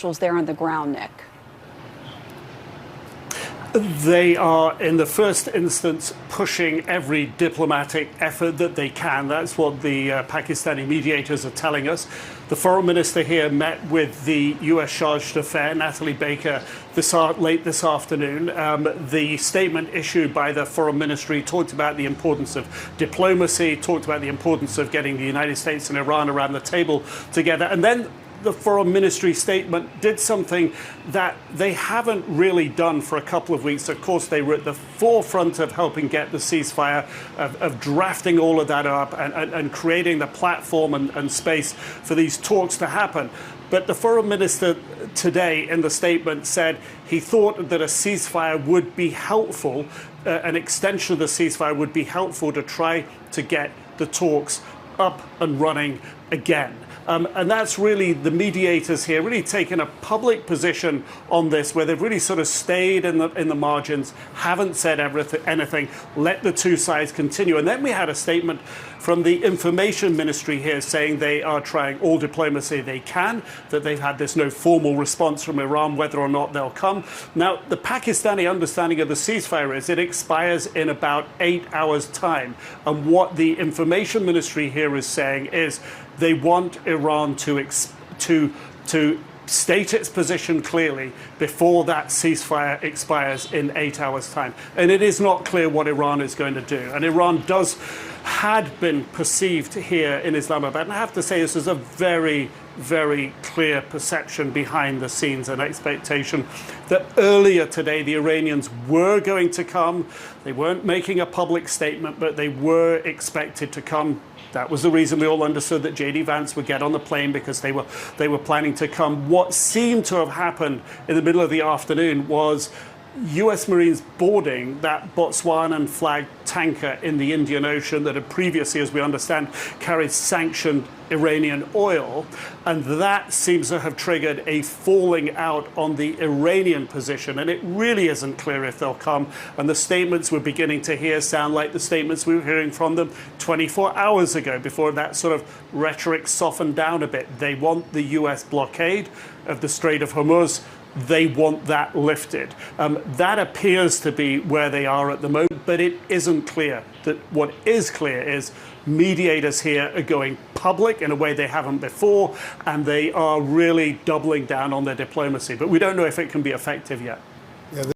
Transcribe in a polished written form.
officials there on the ground, Nick? They are, in the first instance, pushing every diplomatic effort that they can. That's what the Pakistani mediators are telling us. The foreign minister here met with the U.S. chargé d'affaires, Natalie Baker, late this afternoon. The statement issued by the foreign ministry talked about the importance of diplomacy, talked about the importance of getting the United States and Iran around the table together. And then the foreign ministry statement did something that they haven't really done for a couple of weeks. Of course, they were at the forefront of helping get the ceasefire, of drafting all of that up and creating the platform and space for these talks to happen. But the foreign minister today in the statement said he thought that a ceasefire would be helpful, an extension of the ceasefire would be helpful to try to get the talks up and running again. And that's really the mediators here really taking a public position on this, where they've really sort of stayed in the margins, haven't said anything, let the two sides continue. And then we had a statement from the information ministry here saying they are trying all diplomacy they can, that they've had this no formal response from Iran, whether or not they'll come. Now, the Pakistani understanding of the ceasefire is it expires in about 8 hours' time. And what the information ministry here is saying is they want Iran to state its position clearly before that ceasefire expires in 8 hours' time. And it is not clear what Iran is going to do. And Iran had been perceived here in Islamabad. And I have to say, this is a very, very clear perception behind the scenes and expectation that earlier today the Iranians were going to come. They weren't making a public statement, but they were expected to come. That was the reason we all understood that J.D. Vance would get on the plane, because they were planning to come. What seemed to have happened in the middle of the afternoon was U.S. Marines boarding that Botswanan flagged tanker in the Indian Ocean that had previously, as we understand, carried sanctioned Iranian oil. And that seems to have triggered a falling out on the Iranian position. And it really isn't clear if they'll come. And the statements we're beginning to hear sound like the statements we were hearing from them 24 hours ago, before that sort of rhetoric softened down a bit. They want the U.S. blockade of the Strait of Hormuz. They want that lifted. That appears to be where they are at the moment, but it isn't clear. That what is clear is mediators here are going public in a way they haven't before, and they are really doubling down on their diplomacy. But we don't know if it can be effective yet.